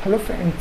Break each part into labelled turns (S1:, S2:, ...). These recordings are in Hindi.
S1: हेलो फ्रेंड्स,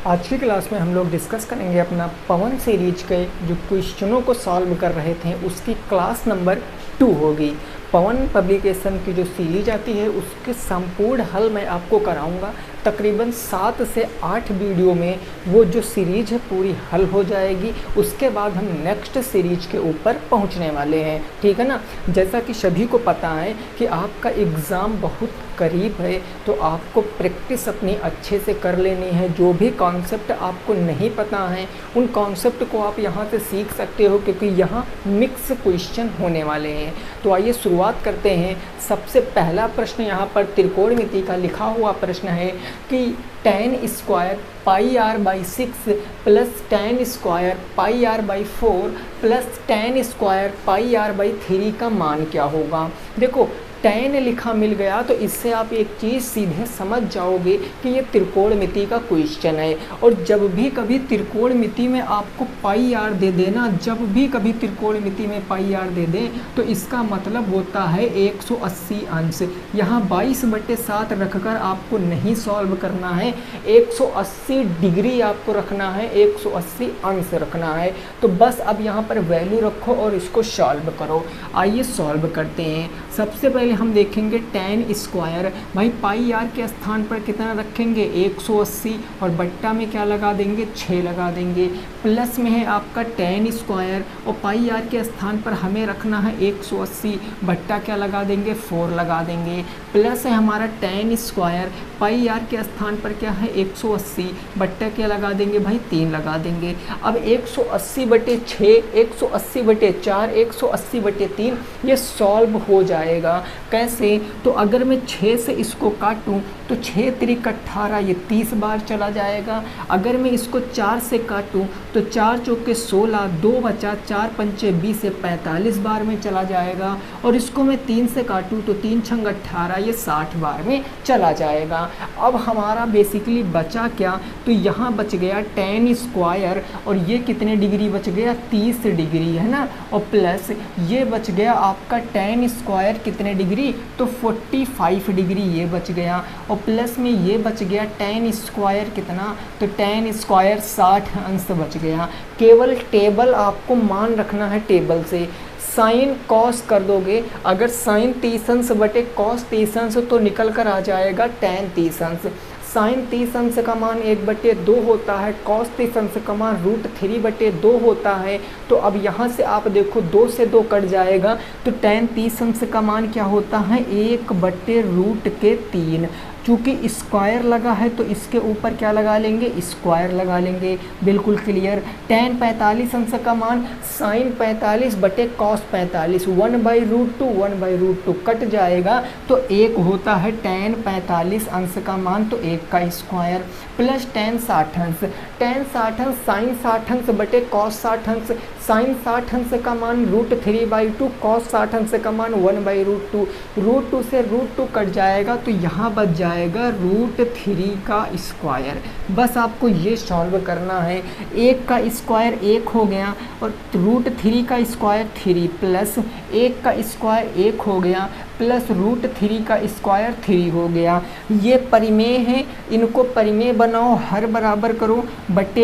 S1: आज की क्लास में हम लोग डिस्कस करेंगे अपना पवन सीरीज के जो क्वेश्चनों को सॉल्व कर रहे थे उसकी क्लास नंबर 2 होगी। पवन पब्लिकेशन की जो सीरीज आती है उसके संपूर्ण हल मैं आपको कराऊंगा। तकरीबन 7 से 8 वीडियो में वो जो सीरीज है पूरी हल हो जाएगी। उसके बाद हम नेक्स्ट सीरीज के ऊपर पहुंचने वाले हैं, ठीक है ना। जैसा कि सभी को पता है कि आपका एग्ज़ाम बहुत करीब है, तो आपको प्रैक्टिस अपनी अच्छे से कर लेनी है। जो भी कॉन्सेप्ट आपको नहीं पता है उन कॉन्सेप्ट को आप यहाँ से सीख सकते हो, क्योंकि यहाँ मिक्स क्वेश्चन होने वाले हैं। तो आइए शुरुआत करते हैं। सबसे पहला प्रश्न यहाँ पर त्रिकोणमिति का लिखा हुआ प्रश्न है कि tan square pi r by 6 plus tan square pi r by 4 plus tan square pi r by 3 का मान क्या होगा। देखो tan लिखा मिल गया तो इससे आप एक चीज़ सीधे समझ जाओगे कि ये त्रिकोणमिति का क्वेश्चन है। और जब भी कभी त्रिकोणमिति में आपको पाई आर दे देना, जब भी कभी त्रिकोणमिति में पाई आर दे दें तो इसका मतलब होता है 180 अंश। यहाँ 22/7 रखकर आपको नहीं सॉल्व करना है, 180 डिग्री आपको रखना है, 180 अंश रखना है। तो बस अब यहाँ पर वैल्यू रखो और इसको सॉल्व करो। आइए सॉल्व करते हैं। सबसे पहले हम देखेंगे tan स्क्वायर, भाई पाई आर के स्थान पर कितना रखेंगे 180 और बट्टा में क्या लगा देंगे 6 लगा देंगे। प्लस में है आपका tan स्क्वायर और पाई आर के स्थान पर हमें रखना है 180, बट्टा क्या लगा देंगे 4 लगा देंगे। प्लस है हमारा tan स्क्वायर, पाई आर के स्थान पर क्या है 180, बट्टा क्या लगा देंगे भाई 3 लगा देंगे। अब 180/6, 180/4, 180/3 ये सॉल्व हो जाएगा। कैसे? तो अगर मैं 6 से इसको काटूं तो 6 त्रिक 18, ये 30 बार चला जाएगा। अगर मैं इसको 4 से काटूं तो 4 चौके 16, 2 बचा, 4 पंचे 20 से 45 बार में चला जाएगा। और इसको मैं 3 से काटूं तो 3 छंग 18, ये 60 बार में चला जाएगा। अब हमारा बेसिकली बचा क्या, तो यहाँ बच गया tan स्क्वायर और ये कितने डिग्री बच गया 30 डिग्री, है ना। और प्लस ये बच गया आपका tan स्क्वायर कितने डिग्री, तो 45 डिग्री ये बच गया। और प्लस में ये बच गया tan स्क्वायर कितना, तो tan स्क्वायर 60 अंश बच गया। केवल टेबल आपको मान रखना है, टेबल से साइन कॉस कर दोगे। अगर साइन 30 अंश बटे कॉस 30 अंश तो निकल कर आ जाएगा tan 30 अंश। साइन 30 अंश का मान 1/2 होता है, कॉस 30 अंश का मान √3/2 होता है। तो अब यहाँ से आप देखो 2 से 2 कट जाएगा, तो tan 30 अंश का मान क्या होता है 1/√3। चूँकि स्क्वायर लगा है तो इसके ऊपर क्या लगा लेंगे स्क्वायर लगा लेंगे, बिल्कुल क्लियर। tan 45 अंश का मान साइन 45/cos 45, 1/√2, 1/√2 कट जाएगा तो 1 होता है tan 45 अंश का मान, तो 1 का स्क्वायर। प्लस tan 60 अंश, tan 60 अंश साइन 60 अंश बटे cos 60 अंश, साइन 60 अंश का मान √3/2, cos 60 अंश का मान 1/√2, √2 से √2 कट जाएगा तो यहाँ बच जाएगा √3 का स्क्वायर। बस आपको ये सॉल्व करना है। 1 का स्क्वायर 1 हो गया और √3 का स्क्वायर 3, प्लस 1 का स्क्वायर 1 हो गया प्लस √3 का स्क्वायर 3 हो गया। ये परिमेय है, इनको परिमेय बनाओ, हर बराबर करो, बटे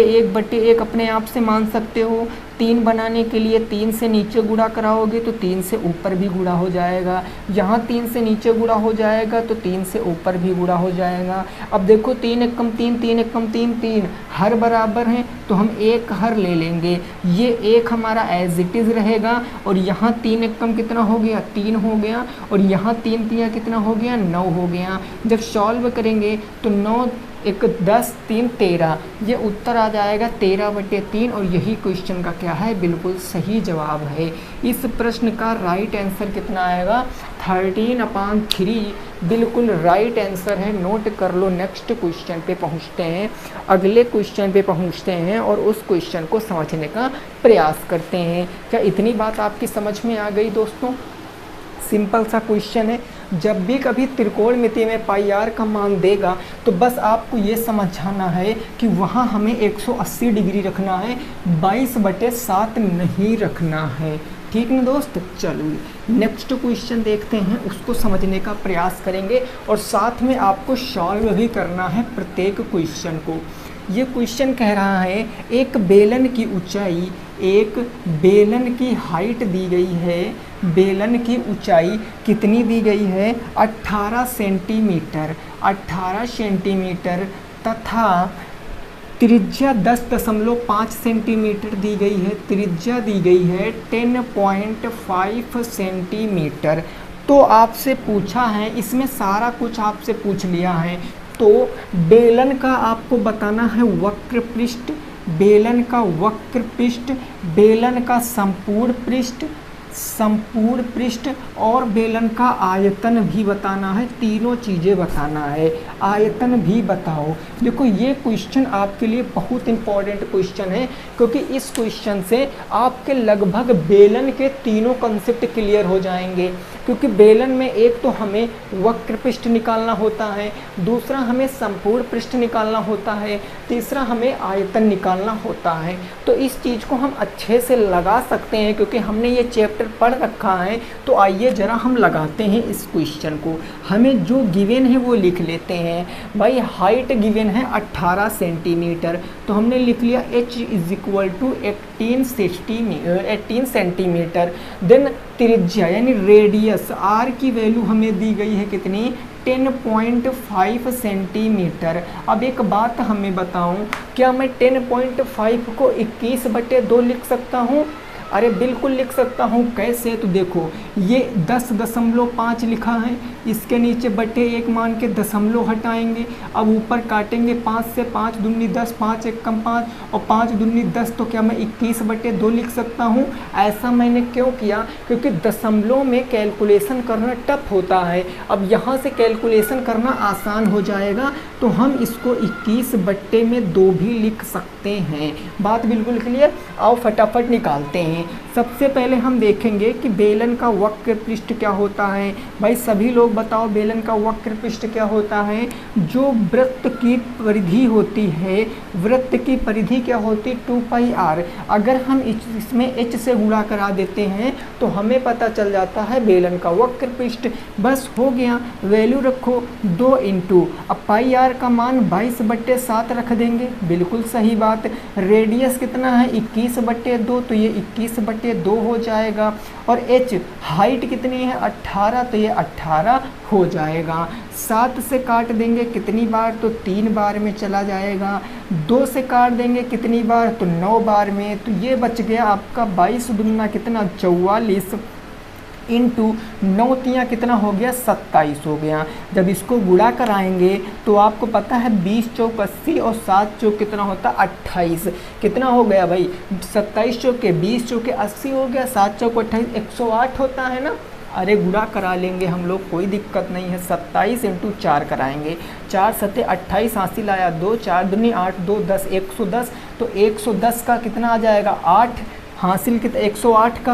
S1: 1 अपने आप से मान सकते हो। 3 बनाने के लिए 3 से नीचे गुणा कराओगे तो 3 से ऊपर भी गुणा हो जाएगा। यहाँ 3 से नीचे गुणा हो जाएगा तो 3 से ऊपर भी गुणा हो जाएगा। अब देखो 3 एकम 3, 3 एकम 3, 3 हर बराबर हैं तो हम 1 हर ले लेंगे। ये 1 हमारा एज इट इज़ रहेगा और यहाँ 3 एकम कितना हो गया 3 हो गया और यहाँ 3 तिया कितना हो गया 9 हो गया। जब सॉल्व करेंगे तो 9 1 10 3 13, ये उत्तर आ जाएगा 13/3 और यही क्वेश्चन का क्या है बिल्कुल सही जवाब है। इस प्रश्न का राइट आंसर कितना आएगा 13/3, बिल्कुल राइट आंसर है। नोट कर लो। नेक्स्ट क्वेश्चन पे पहुंचते हैं, अगले क्वेश्चन पे पहुंचते हैं और उस क्वेश्चन को समझने का प्रयास करते हैं। क्या इतनी बात आपकी समझ में आ गई दोस्तों? सिंपल सा क्वेश्चन है। जब भी कभी त्रिकोणमिति में पाई आर का मान देगा तो बस आपको ये समझाना है कि वहाँ हमें 180 डिग्री रखना है, 22/7 नहीं रखना है। ठीक ना दोस्त? चलो नेक्स्ट क्वेश्चन देखते हैं, उसको समझने का प्रयास करेंगे और साथ में आपको सॉल्व भी करना है प्रत्येक क्वेश्चन को। ये क्वेश्चन कह रहा है एक बेलन की ऊंचाई, एक बेलन की हाइट दी गई है, बेलन की ऊंचाई कितनी दी गई है 18 सेंटीमीटर, 18 सेंटीमीटर तथा त्रिज्या 10.5 सेंटीमीटर दी गई है, त्रिज्या दी गई है 10.5 सेंटीमीटर। तो आपसे पूछा है, इसमें सारा कुछ आपसे पूछ लिया है, तो बेलन का आपको बताना है वक्र पृष्ठ, बेलन का वक्र पृष्ठ, बेलन का संपूर्ण पृष्ठ, संपूर्ण पृष्ठ और बेलन का आयतन भी बताना है, तीनों चीज़ें बताना है। आयतन भी बताओ। देखो ये क्वेश्चन आपके लिए बहुत इंपॉर्टेंट क्वेश्चन है, क्योंकि इस क्वेश्चन से आपके लगभग बेलन के तीनों कंसेप्ट क्लियर हो जाएंगे। क्योंकि बेलन में एक तो हमें वक्र पृष्ठ निकालना होता है, दूसरा हमें संपूर्ण पृष्ठ निकालना होता है, तीसरा हमें आयतन निकालना होता है। तो इस चीज़ को हम अच्छे से लगा सकते हैं, क्योंकि हमने ये चैप्टर पढ़ रखा है। तो आइए ज़रा हम लगाते हैं इस क्वेश्चन को। हमें जो गिवन है वो लिख लेते हैं। भाई हाइट गिवन है 18 सेंटीमीटर, तो हमने लिख लिया h = 18 सेंटीमीटर। देन त्रिज्या यानी रेडियस r की वैल्यू हमें दी गई है कितनी 10.5 सेंटीमीटर। अब एक बात हमें बताऊं, क्या मैं 10.5 को 21/2 लिख सकता हूं? अरे बिल्कुल लिख सकता हूँ। कैसे? तो देखो ये 10.5 लिखा है, इसके नीचे बटे 1 मान के दशमलव हटाएंगे, अब ऊपर काटेंगे 5 से, 5 दूनी 10, 5 एकम 5 और 5 दूनी 10, तो क्या मैं 21/2 लिख सकता हूँ? ऐसा मैंने क्यों किया? क्योंकि दशमलव में कैलकुलेशन करना टफ होता है। अब यहाँ से कैलकुलेशन करना आसान हो जाएगा, तो हम इसको 21/2 भी लिख सकते हैं। बात बिल्कुल क्लियर। आओ फटाफट निकालते हैं। सबसे पहले हम देखेंगे कि बेलन का वक्र पृष्ठ क्या होता है। भाई सभी लोग बताओ, बेलन का वक्र पृष्ठ क्या होता है? जो वृत्त की परिधि होती है, वृत्त की परिधि क्या होती? 2πr। अगर हम इसमें h से गुणा करा देते हैं तो हमें पता चल जाता है बेलन का वक्र पृष्ठ। बस हो गया। वैल्यू रखो 2 इंटू, अब πr का मान 22/7 रख देंगे। बिल्कुल सही बात। रेडियस कितना है 21/2, तो ये 21/2 हो जाएगा। और h हाइट कितनी है 18, तो ये 18 हो जाएगा। 7 से काट देंगे कितनी बार? तो 3 बार में चला जाएगा। 2 से काट देंगे कितनी बार? तो 9 बार में। तो ये बच गया आपका 22 दूना कितना 44 इंटू 9 तियाँ कितना हो गया 27 हो गया। जब इसको गुणा कराएंगे तो आपको पता है 20 चौक 80 और 7 चौक कितना होता 28। कितना हो गया भाई? 27 चौके 20 चौके 80 हो गया, 7 चौक 28 108 होता है ना। अरे गुणा करा लेंगे हम लोग, कोई दिक्कत नहीं है। 27 इंटू 4 कराएंगे, 4 सत्ते 28, हासिल आया 2, 4 दूनी 8, 2 10, 110। तो 110 का कितना आ जाएगा 8, हासिल कितना 108 का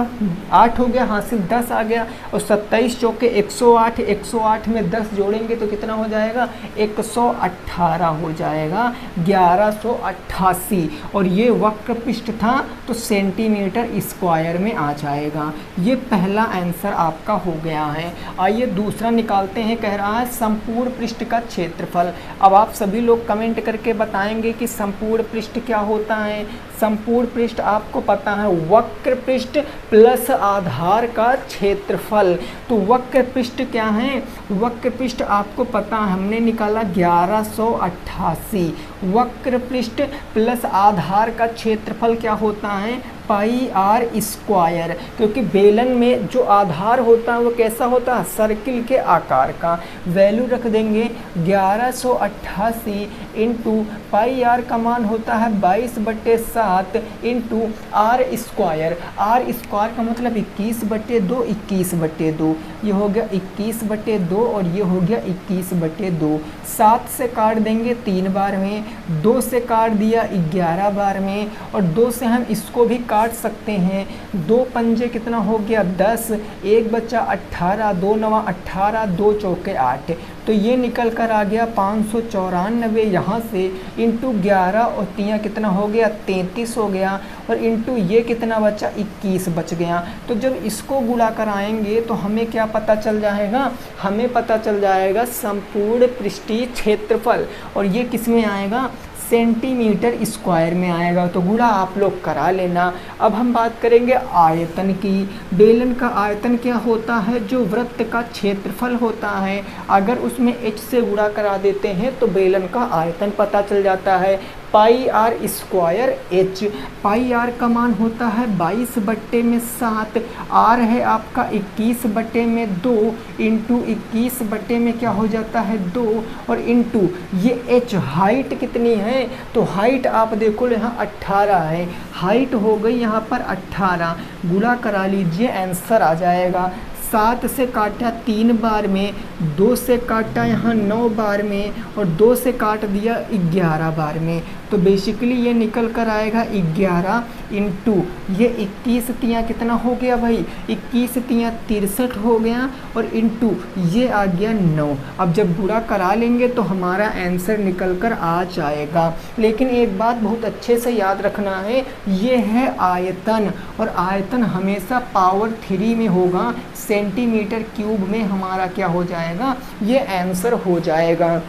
S1: 8 हो गया, हासिल 10 आ गया। और 27 चौके 108, 108 में 10 जोड़ेंगे तो कितना हो जाएगा 118 हो जाएगा, 1188। और ये वक्र पृष्ठ था तो सेंटीमीटर स्क्वायर में आ जाएगा। ये पहला आंसर आपका हो गया है। आइए दूसरा निकालते हैं। कह रहा है संपूर्ण पृष्ठ का क्षेत्रफल। अब आप सभी लोग कमेंट करके बताएंगे कि संपूर्ण पृष्ठ क्या होता है। संपूर्ण पृष्ठ आपको पता है वक्र पृष्ठ प्लस आधार का क्षेत्रफल। तो वक्र पृष्ठ क्या है? वक्र पृष्ठ आपको पता है, हमने निकाला 1188। वक्र पृष्ठ प्लस आधार का क्षेत्रफल क्या होता है? πr²। क्योंकि बेलन में जो आधार होता है वो कैसा होता है? सर्किल के आकार का। वैल्यू रख देंगे 1188 इंटू πr का मान होता है 22/7 इंटू r²। r² का मतलब 21/2, 21/2। ये हो गया 21/2 और ये हो गया 21/2। 7 से काट देंगे 3 बार में, 2 से काट दिया 11 बार में, और 2 से हम इसको भी काट सकते हैं। 2 पंजे कितना हो गया 10, 1 बचा 18, 2 9 18, 2 चौके 8। तो ये निकल कर आ गया 594 यहाँ से इंटू 11 और 3 कितना हो गया 33 हो गया, और इंटू ये कितना बचा 21 बच गया। तो जब इसको गुणा कर आएंगे तो हमें क्या पता चल जाएगा, हमें पता चल जाएगा संपूर्ण पृष्ठीय क्षेत्रफल, और ये किस में आएगा सेंटीमीटर स्क्वायर में आएगा। तो गुणा आप लोग करा लेना। अब हम बात करेंगे आयतन की। बेलन का आयतन क्या होता है, जो वृत्त का क्षेत्रफल होता है, अगर उसमें h से गुणा करा देते हैं तो बेलन का आयतन पता चल जाता है। Pi r square h, pi r का मान होता है 22/7, आर है आपका 21/2, इंटू 21 में क्या हो जाता है 2, और इंटू ये एच हाइट कितनी है, तो हाइट आप देखो यहाँ 18 है, हाइट हो गई यहाँ पर 18, गुणा करा लीजिए आंसर आ जाएगा। 7 से काटा 3 बार में, 2 से काटा यहाँ 9 बार में, और 2 से काट दिया 11 बार में। तो बेसिकली ये निकल कर आएगा 11 इंटू ये 21 तियाँ कितना हो गया भाई 21 तियाँ 63 हो गया, और इंटू ये आ गया 9। अब जब गुणा करा लेंगे तो हमारा आंसर निकल कर आ जाएगा। लेकिन एक बात बहुत अच्छे से याद रखना है, ये है आयतन, और आयतन हमेशा पावर 3 में होगा, सेंटीमीटर क्यूब में हमारा क्या हो जाएगा, ये आंसर हो जाएगा।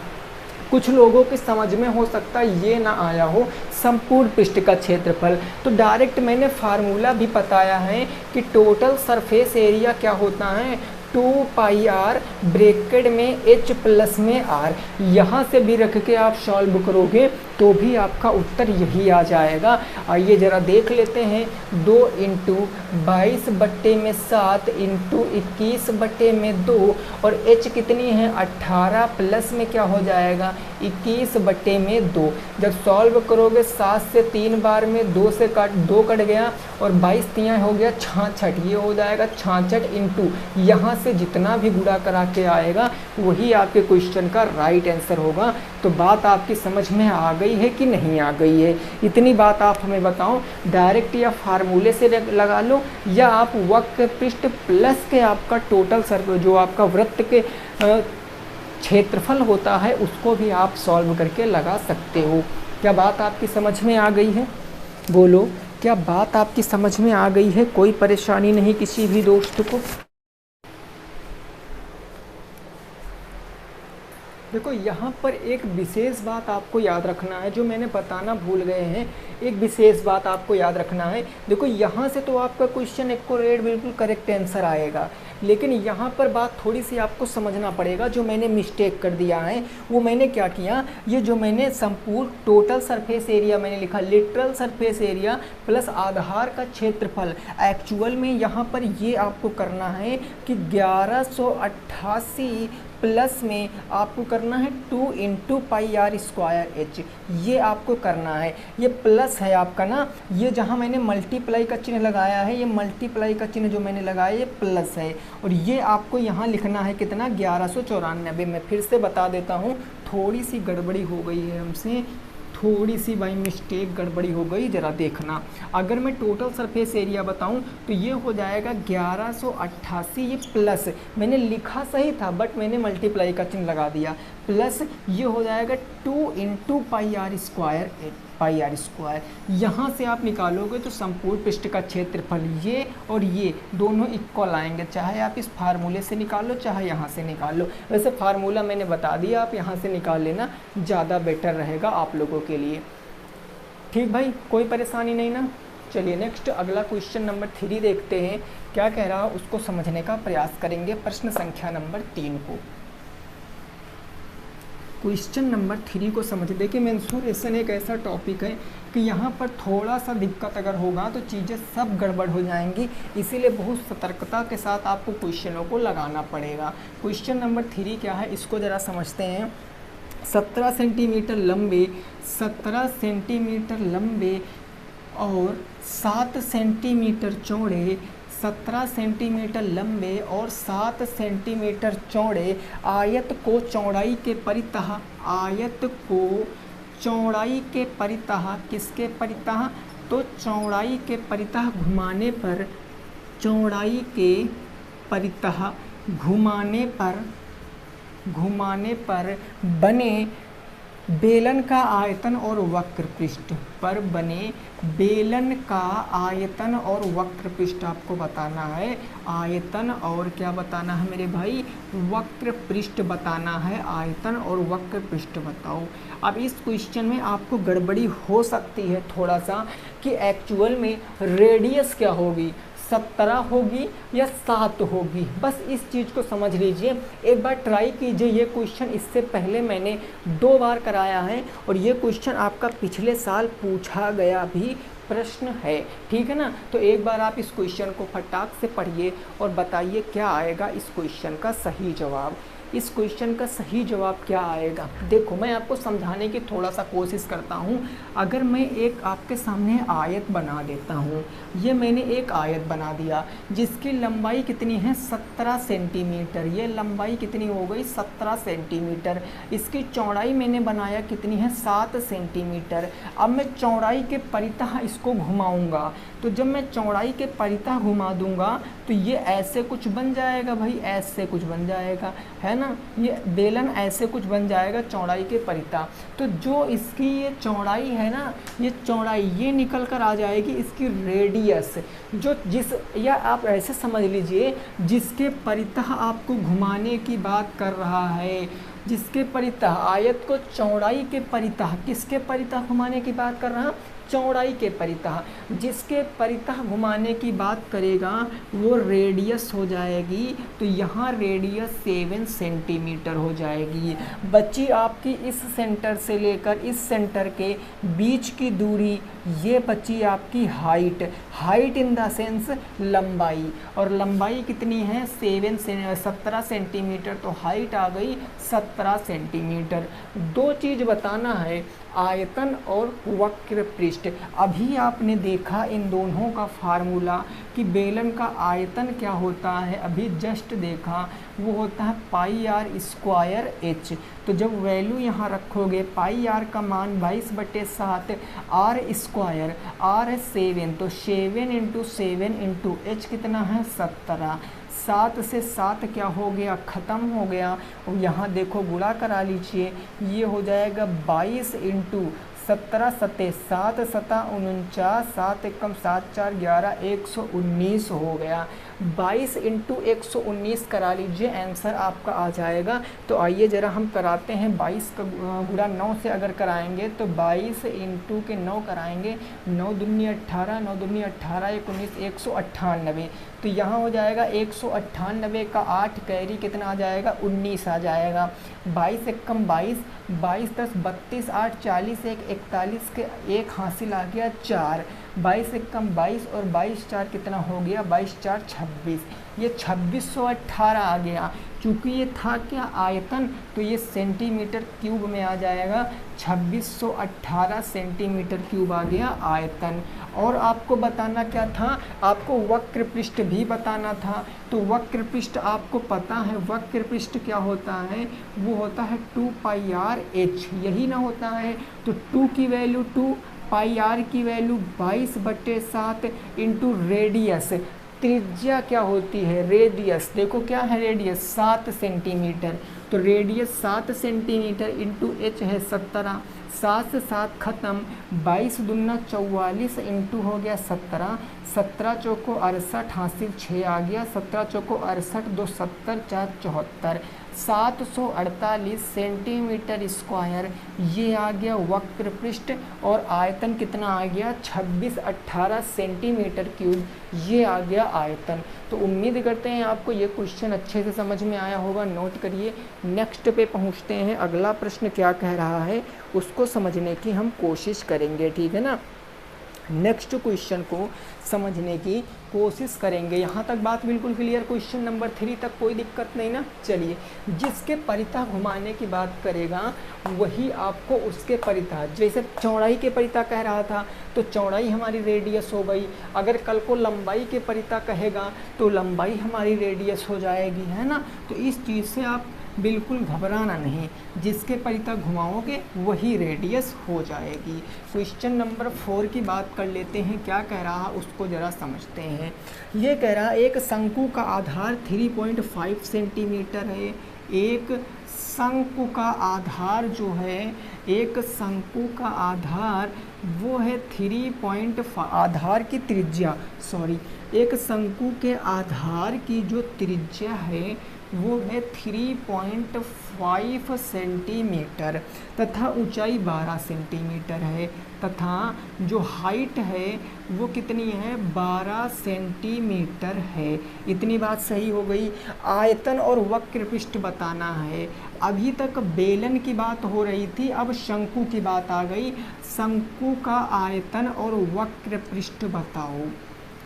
S1: कुछ लोगों के समझ में हो सकता है ये ना आया हो संपूर्ण पृष्ठ का क्षेत्रफल, तो डायरेक्ट मैंने फार्मूला भी बताया है कि टोटल सरफेस एरिया क्या होता है 2 पाई आर ब्रैकेट में h प्लस में r, यहाँ से भी रख के आप सॉल्व करोगे तो भी आपका उत्तर यही आ जाएगा। आइए ज़रा देख लेते हैं। 2 इंटू 22/7 इंटू 21/2, और h कितनी है 18 प्लस में क्या हो जाएगा 21/2। जब सॉल्व करोगे 7 से 3 बार में 2 से काट 2 कट गया, और 22 तियाँ हो गया 66, ये हो जाएगा 66 इंटू यहाँ से जितना भी गुणा करा के आएगा वही आपके क्वेश्चन का राइट आंसर होगा। तो बात आपकी समझ में आ गई है कि नहीं आ गई है, इतनी बात आप हमें बताओ। डायरेक्ट या फार्मूले से लगा लो, या आप वक्र पृष्ठ प्लस के आपका टोटल सर्कल जो आपका वृत्त के क्षेत्रफल होता है उसको भी आप सॉल्व करके लगा सकते हो। क्या बात आपकी समझ में आ गई है, बोलो क्या बात आपकी समझ में आ गई है, कोई परेशानी नहीं किसी भी दोस्त को। देखो यहाँ पर एक विशेष बात आपको याद रखना है, जो मैंने बताना भूल गए हैं, एक विशेष बात आपको याद रखना है। देखो यहाँ से तो आपका क्वेश्चन एक्यूरेट बिल्कुल करेक्ट आंसर आएगा, लेकिन यहाँ पर बात थोड़ी सी आपको समझना पड़ेगा। जो मैंने मिस्टेक कर दिया है वो मैंने क्या किया, ये जो मैंने संपूर्ण टोटल सरफेस एरिया मैंने लिखा लिटरल सरफेस एरिया प्लस आधार का क्षेत्रफल, एक्चुअल में यहाँ पर ये आपको करना है कि 1188 प्लस में आपको करना है 2 into pi r square h, ये आपको करना है। ये प्लस है आपका ना, ये जहाँ मैंने मल्टीप्लाई का चिन्ह लगाया है, ये मल्टीप्लाई का चिन्ह जो मैंने लगाया ये प्लस है, और ये आपको यहाँ लिखना है कितना 1194। मैं फिर से बता देता हूँ, थोड़ी सी गड़बड़ी हो गई है हमसे, थोड़ी सी बाई मिस्टेक गड़बड़ी हो गई, ज़रा देखना। अगर मैं टोटल सरफेस एरिया बताऊं तो ये हो जाएगा 1188, ये प्लस मैंने लिखा सही था बट मैंने मल्टीप्लाई का चिन्ह लगा दिया, प्लस ये हो जाएगा 2 into pi r square pi r square. यहाँ से आप निकालोगे तो संपूर्ण पृष्ठ का क्षेत्रफल ये और ये दोनों इक्वल आएंगे, चाहे आप इस फार्मूले से निकालो चाहे यहाँ से निकाल लो। वैसे फार्मूला मैंने बता दिया, आप यहाँ से निकाल लेना, ज़्यादा बेटर रहेगा आप लोगों के लिए। ठीक भाई, कोई परेशानी नहीं ना। चलिए नेक्स्ट अगला क्वेश्चन नंबर 3 देखते हैं, क्या कह रहा है उसको समझने का प्रयास करेंगे। प्रश्न संख्या नंबर 3 को, क्वेश्चन नंबर 3 को समझ। देखिए मेंसुरेशन एक ऐसा टॉपिक है कि यहाँ पर थोड़ा सा दिक्कत अगर होगा तो चीज़ें सब गड़बड़ हो जाएंगी, इसीलिए बहुत सतर्कता के साथ आपको क्वेश्चनों को लगाना पड़ेगा। क्वेश्चन नंबर 3 क्या है इसको ज़रा समझते हैं। 17 सेंटीमीटर लंबे, 17 सेंटीमीटर लंबे और 7 सेंटीमीटर चौड़े, 17 सेंटीमीटर लंबे और 7 सेंटीमीटर चौड़े आयत को चौड़ाई के परितः, आयत को चौड़ाई के परितः, किसके परितः, तो चौड़ाई के परितः घुमाने पर, चौड़ाई के परितः घुमाने पर घुमाने पर बने बेलन का आयतन और वक्र पृष्ठ पर बने बेलन का आयतन और वक्र पृष्ठ आपको बताना है। आयतन और क्या बताना है मेरे भाई, वक्र पृष्ठ बताना है। आयतन और वक्र पृष्ठ बताओ। अब इस क्वेश्चन में आपको गड़बड़ी हो सकती है थोड़ा सा कि एक्चुअल में रेडियस क्या होगी, 17 होगी या 7 होगी। बस इस चीज़ को समझ लीजिए, एक बार ट्राई कीजिए। ये क्वेश्चन इससे पहले मैंने 2 बार कराया है और ये क्वेश्चन आपका पिछले साल पूछा गया भी प्रश्न है, ठीक है ना। तो एक बार आप इस क्वेश्चन को फटाक से पढ़िए और बताइए क्या आएगा इस क्वेश्चन का सही जवाब। इस क्वेश्चन का सही जवाब क्या आएगा, देखो मैं आपको समझाने की थोड़ा सा कोशिश करता हूँ। अगर मैं एक आपके सामने आयत बना देता हूँ, ये मैंने एक आयत बना दिया जिसकी लंबाई कितनी है 17 सेंटीमीटर। ये लंबाई कितनी हो गई 17 सेंटीमीटर। इसकी चौड़ाई मैंने बनाया कितनी है 7 सेंटीमीटर। अब मैं चौड़ाई के परितः इसको घुमाऊँगा, तो जब मैं चौड़ाई के परितः घुमा दूंगा तो ये ऐसे कुछ बन जाएगा भाई, ऐसे कुछ बन जाएगा, है ना। ये बेलन ऐसे कुछ बन जाएगा चौड़ाई के परितः। तो जो इसकी ये चौड़ाई है ना, ये चौड़ाई ये निकल कर आ जाएगी इसकी रेडियस, जो जिस या आप ऐसे समझ लीजिए जिसके परितः आपको घुमाने की बात कर रहा है, जिसके परितः आयत को चौड़ाई के परितः, किसके परितः घुमाने की बात कर रहा है, चौड़ाई के परितः। जिसके परितः घुमाने की बात करेगा वो रेडियस हो जाएगी, तो यहाँ रेडियस 7 सेंटीमीटर हो जाएगी। बच्ची आपकी इस सेंटर से लेकर इस सेंटर के बीच की दूरी, ये बच्ची आपकी height. Height in the sense लंबाई, और लंबाई कितनी है 17 सेंटीमीटर, तो हाइट आ गई 17 सेंटीमीटर। 2 चीज़ बताना है, आयतन और वक्र पृष्ठ। अभी आपने देखा इन दोनों का फार्मूला कि बेलन का आयतन क्या होता है, अभी जस्ट देखा, वो होता है पाई आर स्क्वायर एच। तो जब वैल्यू यहाँ रखोगे, पाई आर का मान 22/7, आर स्क्वायर, आर है 7, तो 7 × 7 × एच कितना है 17। 7 से 7 क्या हो गया, ख़त्म हो गया। और यहाँ देखो गुणा करा लीजिए, ये हो जाएगा 22 × 17 7 7 7 49, 7 एकम 7 4 11, 119 हो गया। 22 × 119 करा लीजिए, आंसर आपका आ जाएगा। तो आइए ज़रा हम कराते हैं। 22 का गुणा 9 से अगर कराएंगे तो 22 × 9 कराएंगे, 9 दूनी 18, 9 दूनी 18, 19, 198। तो यहाँ हो जाएगा 198 का 8 कैरी कितना आ जाएगा 19 आ जाएगा। 22 एकम 22, 22 10 32, 8 40, 1 41 के 1 हासिल आ गया 4। 22 एकम 22 और 22 4 कितना हो गया, 22 4 26, ये 2618 आ गया। चूँकि ये था क्या आयतन, तो ये सेंटीमीटर क्यूब में आ जाएगा। 2618 सेंटीमीटर क्यूब आ गया आयतन। और आपको बताना क्या था, आपको वक्र पृष्ठ भी बताना था। तो वक्र पृष्ठ आपको पता है, वक्र पृष्ठ क्या होता है, वो होता है 2πr/h, यही ना होता है। तो 2 की वैल्यू 2, πr की वैल्यू 22/7 इंटू रेडियस। त्रिज्या क्या होती है, रेडियस, देखो क्या है रेडियस 7 सेंटीमीटर, तो रेडियस 7 सेंटीमीटर इंटू एच है 17। 7 से 7 ख़त्म, 22 दूना 44 इंटू हो गया 17, 17 चौको 68 हासिल 6 आ गया, 17 चौको 68, 2 70, 4 74, 748 सेंटीमीटर स्क्वायर ये आ गया वक्र पृष्ठ। और आयतन कितना आ गया 2618 सेंटीमीटर क्यूब, ये आ गया आयतन। तो उम्मीद करते हैं आपको ये क्वेश्चन अच्छे से समझ में आया होगा। नोट करिए, नेक्स्ट पे पहुंचते हैं। अगला प्रश्न क्या कह रहा है उसको समझने की हम कोशिश करेंगे, ठीक है ना। नेक्स्ट क्वेश्चन को समझने की कोशिश करेंगे। यहाँ तक बात बिल्कुल क्लियर, क्वेश्चन नंबर 3 तक कोई दिक्कत नहीं ना। चलिए, जिसके परितः घुमाने की बात करेगा वही आपको उसके परितः, जैसे चौड़ाई के परितः कह रहा था तो चौड़ाई हमारी रेडियस हो गई। अगर कल को लंबाई के परितः कहेगा तो लंबाई हमारी रेडियस हो जाएगी, है ना। तो इस चीज़ से आप बिल्कुल घबराना नहीं, जिसके परितः घुमाओगे वही रेडियस हो जाएगी। क्वेश्चन नंबर 4 की बात कर लेते हैं, क्या कह रहा है उसको ज़रा समझते हैं। ये कह रहा है एक शंकु का आधार 3.5 सेंटीमीटर है, एक शंकु का आधार जो है, एक शंकु का आधार वो है 3 आधार की त्रिज्या, एक शंकु के आधार की जो त्रिज्या है वो है 3.5 सेंटीमीटर तथा ऊंचाई 12 सेंटीमीटर है, तथा जो हाइट है वो कितनी है, 12 सेंटीमीटर है। इतनी बात सही हो गई। आयतन और वक्र पृष्ठ बताना है। अभी तक बेलन की बात हो रही थी, अब शंकु की बात आ गई। शंकु का आयतन और वक्र पृष्ठ बताओ।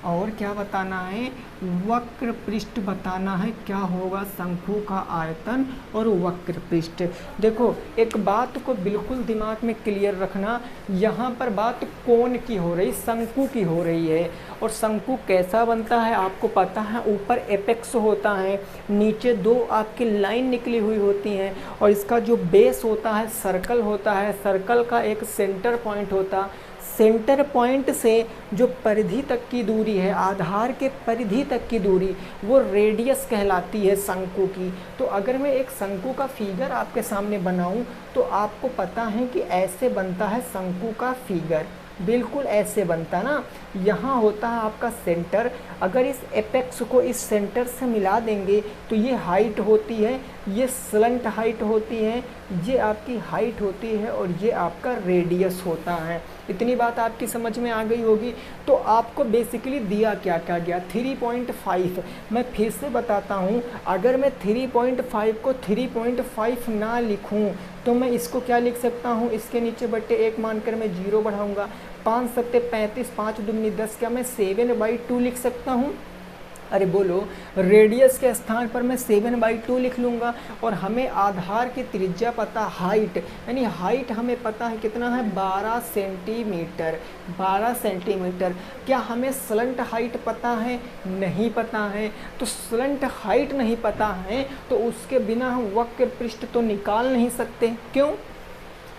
S1: और क्या बताना है, वक्र पृष्ठ बताना है। क्या होगा, शंकु का आयतन और वक्र पृष्ठ। देखो एक बात को बिल्कुल दिमाग में क्लियर रखना, यहाँ पर बात कोण की हो रही, शंकु की हो रही है। और शंकु कैसा बनता है आपको पता है, ऊपर एपेक्स होता है, नीचे दो आपकी लाइन निकली हुई होती हैं, और इसका जो बेस होता है सर्कल होता है, सर्कल का एक सेंटर पॉइंट होता, सेंटर पॉइंट से जो परिधि तक की दूरी है, आधार के परिधि तक की दूरी, वो रेडियस कहलाती है शंकु की। तो अगर मैं एक शंकु का फिगर आपके सामने बनाऊं तो आपको पता है कि ऐसे बनता है शंकु का फिगर, बिल्कुल ऐसे बनता ना। यहाँ होता है आपका सेंटर, अगर इस एपेक्स को इस सेंटर से मिला देंगे तो ये हाइट होती है, ये स्लंट हाइट होती है, ये आपकी हाइट होती है, और ये आपका रेडियस होता है। इतनी बात आपकी समझ में आ गई होगी। तो आपको बेसिकली दिया क्या क्या गया, 3.5। मैं फिर से बताता हूँ, अगर मैं 3.5 को 3.5 ना लिखूँ तो मैं इसको क्या लिख सकता हूँ, इसके नीचे बट्टे 1 मानकर मैं 0 बढ़ाऊँगा, 5 सत्ते 35, 5 दूनी 10, क्या मैं 7/2 लिख सकता हूँ। अरे बोलो, रेडियस के स्थान पर मैं 7/2 लिख लूँगा। और हमें आधार की त्रिज्या पता, हाइट यानी हाइट हमें पता है कितना है, 12 सेंटीमीटर, 12 सेंटीमीटर। क्या हमें स्लंट हाइट पता है, नहीं पता है। तो स्लंट हाइट नहीं पता है तो उसके बिना हम वक्र पृष्ठ तो निकाल नहीं सकते। क्यों,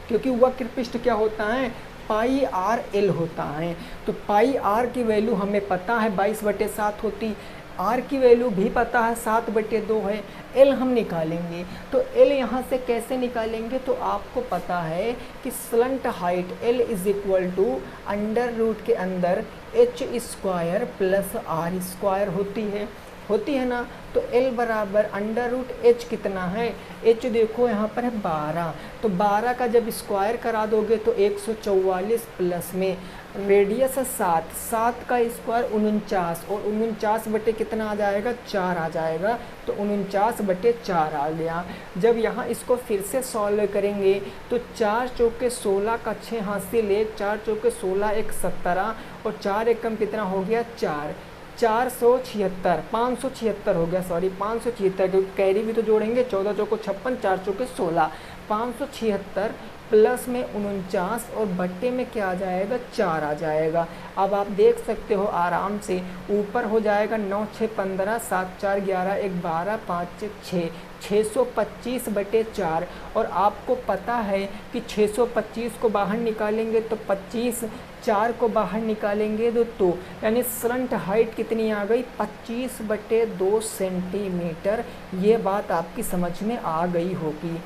S1: क्योंकि वक्र पृष्ठ क्या होता है, पाई आर एल होता है। तो पाई आर की वैल्यू हमें पता है 22/7 होती, आर की वैल्यू भी पता है 7/2 है, एल हम निकालेंगे। तो एल यहाँ से कैसे निकालेंगे, तो आपको पता है कि slant height l is equal to under root के अंदर h² प्लस r² होती है ना। तो L बराबर अंडर रूट h कितना है, h देखो यहाँ पर है 12, तो 12 का जब स्क्वायर करा दोगे तो 144 प्लस में रेडियस 7, 7 का स्क्वायर 49, और 49 बटे कितना आ जाएगा, 4 आ जाएगा। तो 49/4 आ गया। जब यहाँ इसको फिर से सॉल्व करेंगे तो 4 चौके 16 का 6 हासिल 1, 4 चौके 16 1 17, और 4 एकम कितना हो गया, 4, 476, 576 हो गया, 576, क्योंकि कैरी भी तो जोड़ेंगे, 14 चौको 56, 4 चौके 16, 576 प्लस में 49, और बट्टे में क्या आ जाएगा, 4 आ जाएगा। अब आप देख सकते हो आराम से, ऊपर हो जाएगा 9 6 15, 7 4 11, 1 12, 5 6, 625/4। और आपको पता है कि 625 को बाहर निकालेंगे तो 25, 4 को बाहर निकालेंगे तो यानी स्लंट हाइट कितनी आ गई, 25/2 सेंटीमीटर। ये बात आपकी समझ में आ गई होगी।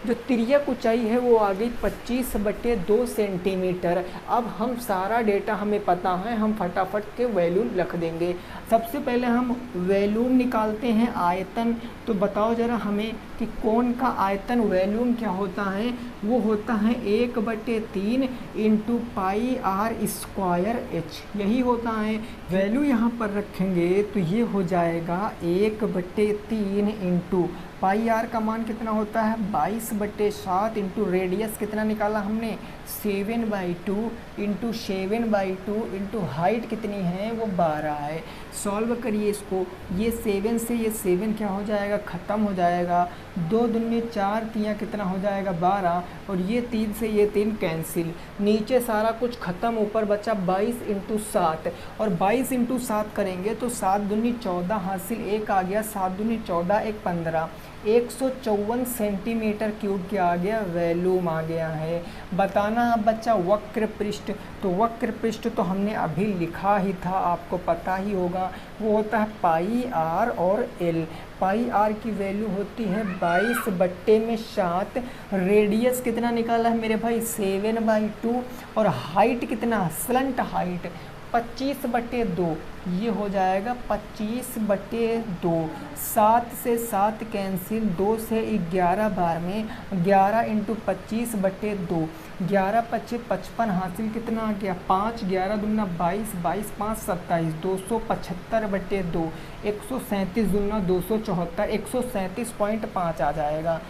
S1: जो तिर्यक ऊंचाई है वो आ गई 25/2 सेंटीमीटर। अब हम सारा डेटा हमें पता है, हम फटाफट के वैल्यूम रख देंगे। सबसे पहले हम वैल्यूम निकालते हैं, आयतन। तो बताओ जरा हमें कि कोण का आयतन वैल्यूम क्या होता है, वो होता है 1/3 इंटू पाई r² h, यही होता है। वैल्यू यहाँ पर रखेंगे तो ये हो जाएगा 1/3 इंटू पाई आर का मान कितना होता है, 22/7 इंटू रेडियस कितना निकाला हमने, 7/2 इंटू 7/2 इंटू हाइट कितनी है, वो 12 है। सॉल्व करिए इसको, ये 7 से ये 7 क्या हो जाएगा, ख़त्म हो जाएगा। 2 दूनी 4, 3 कितना हो जाएगा 12, और ये 3 से ये 3 कैंसिल, नीचे सारा कुछ ख़त्म, ऊपर बचा 22 इंटू 7, और 22 इंटू 7 करेंगे तो 7 दूनी 14 हासिल 1 आ गया, 7 दूनी 14 1 15, 154 सेंटीमीटर क्यूब क्या आ गया, वैल्यूम आ गया है। बताना बताना है बच्चा वक्र पृष्ठ। तो वक्र पृष्ठ तो हमने अभी लिखा ही था, आपको पता ही होगा, वो होता है पाई आर और एल। पाई आर की वैल्यू होती है 22/7। रेडियस कितना निकाला है मेरे भाई 7/2। और हाइट कितना, स्लंट हाइट 25/2, ये हो जाएगा 25/2। 7 से 7 कैंसिल, 2 से 11 बार में 11 × 25/2, 11 × 25 55 हासिल कितना आ गया 5, 11 दूना 22, 22 5 27, 275/2, 137 दूना 274, 137.5 आ जाएगा।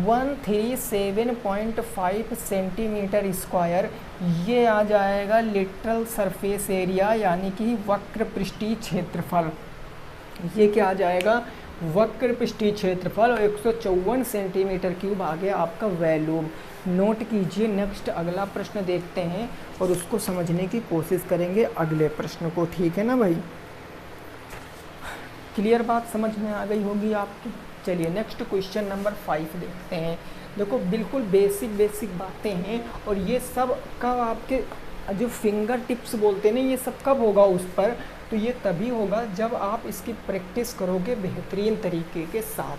S1: 137.5 सेंटीमीटर स्क्वायर, ये आ जाएगा लिटरल सरफेस एरिया, यानी कि वक्र पृष्ठीय क्षेत्रफल। ये क्या आ जाएगा, वक्र पृष्ठीय क्षेत्रफल, और 154 सेंटीमीटर क्यूब आ गया आपका वैल्यूम। नोट कीजिए। नेक्स्ट अगला प्रश्न देखते हैं और उसको समझने की कोशिश करेंगे अगले प्रश्न को, ठीक है ना भाई। क्लियर बात समझ में आ गई होगी आपकी। चलिए नेक्स्ट क्वेश्चन नंबर 5 देखते हैं। देखो बिल्कुल बेसिक बातें हैं, और ये सब का आपके जो फिंगर टिप्स बोलते हैं ना, ये सब कब होगा उस पर, तो ये तभी होगा जब आप इसकी प्रैक्टिस करोगे बेहतरीन तरीके के साथ,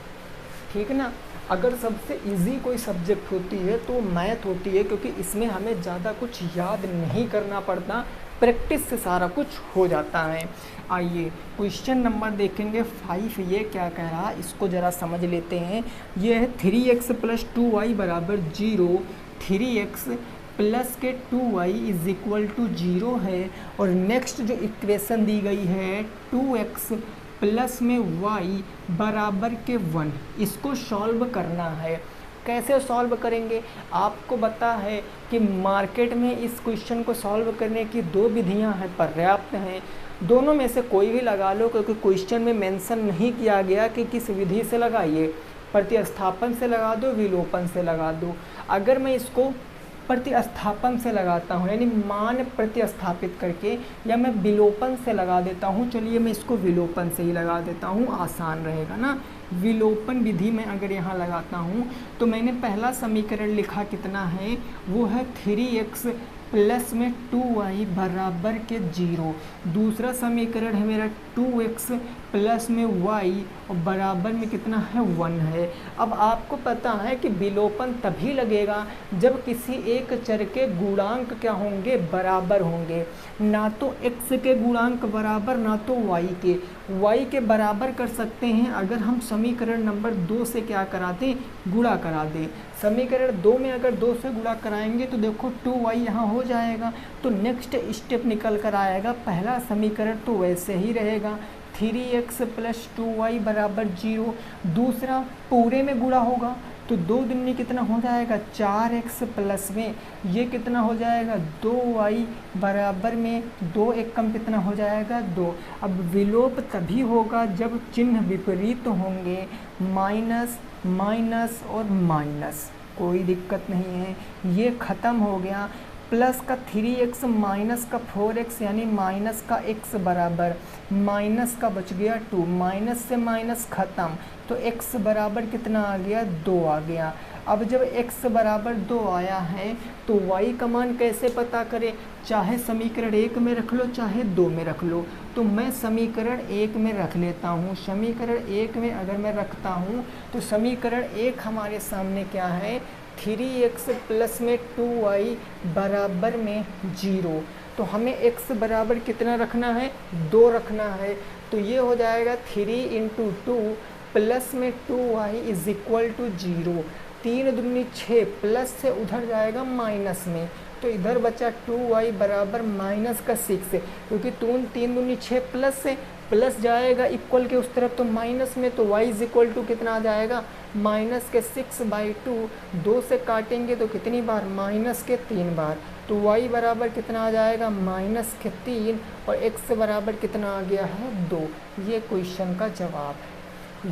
S1: ठीक है ना। अगर सबसे इजी कोई सब्जेक्ट होती है तो मैथ होती है, क्योंकि इसमें हमें ज़्यादा कुछ याद नहीं करना पड़ता, प्रैक्टिस से सारा कुछ हो जाता है। आइए क्वेश्चन नंबर देखेंगे 5। ये क्या कह रहा है इसको ज़रा समझ लेते हैं। ये है 3x + 2y = 0, 3x प्लस के 2y = 0 है। और नेक्स्ट जो इक्वेशन दी गई है 2x प्लस में y बराबर के 1, इसको सॉल्व करना है। कैसे सॉल्व करेंगे, आपको पता है कि मार्केट में इस क्वेश्चन को सॉल्व करने की 2 विधियां हैं, पर्याप्त हैं। दोनों में से कोई भी लगा लो, क्योंकि क्वेश्चन में मेंशन नहीं किया गया कि किस विधि से लगाइए, प्रतिस्थापन से लगा दो, विलोपन से लगा दो। अगर मैं इसको प्रतिस्थापन से लगाता हूँ, यानी मान प्रतिस्थापित करके, या मैं विलोपन से लगा देता हूँ, चलिए मैं इसको विलोपन से ही लगा देता हूँ, आसान रहेगा ना। विलोपन विधि में अगर यहाँ लगाता हूँ तो मैंने पहला समीकरण लिखा कितना है, वो है 3x प्लस में 2y बराबर के 0। दूसरा समीकरण है मेरा 2x प्लस में y और बराबर में कितना है 1 है। अब आपको पता है कि विलोपन तभी लगेगा जब किसी एक चर के गुणांक क्या होंगे, बराबर होंगे। ना तो x के गुणांक बराबर, ना तो y के बराबर कर सकते हैं अगर हम समीकरण नंबर 2 से क्या करा दें, गुणा करा दें। समीकरण 2 में अगर 2 से गुणा कराएंगे तो देखो 2y यहाँ हो जाएगा, तो नेक्स्ट स्टेप निकल कर आएगा। पहला समीकरण तो वैसे ही रहेगा, 3x प्लस 2y बराबर 0। दूसरा पूरे में गुणा होगा तो 2 दूनी कितना हो जाएगा 4x प्लस में ये कितना हो जाएगा 2y बराबर में 2 एक कम कितना हो जाएगा 2। अब विलोप तभी होगा जब चिन्ह विपरीत होंगे, माइनस माइनस और माइनस, कोई दिक्कत नहीं है, ये ख़त्म हो गया। प्लस का 3x माइनस का 4x यानी माइनस का x बराबर, माइनस का बच गया 2, माइनस से माइनस ख़त्म, तो x बराबर कितना आ गया 2 आ गया। अब जब x बराबर 2 आया है तो y का मान कैसे पता करें, चाहे समीकरण 1 में रख लो चाहे 2 में रख लो। तो मैं समीकरण 1 में रख लेता हूँ। समीकरण 1 में अगर मैं रखता हूँ तो समीकरण 1 हमारे सामने क्या है, 3x प्लस में 2y बराबर में 0। तो हमें x बराबर कितना रखना है 2 रखना है, तो ये हो जाएगा 3 × 2 प्लस में 2y = 0। 3 दूनी 6, प्लस से उधर जाएगा माइनस में, तो इधर बचा 2y बराबर माइनस का 6, क्योंकि 3 दूनी 6 प्लस से प्लस जाएगा इक्वल के उस तरफ तो माइनस में, तो y = कितना आ जाएगा माइनस के 6/2। 2 से काटेंगे तो कितनी बार, माइनस के 3 बार, तो y बराबर कितना आ जाएगा माइनस के 3 और x बराबर कितना आ गया है 2। ये क्वेश्चन का जवाब है,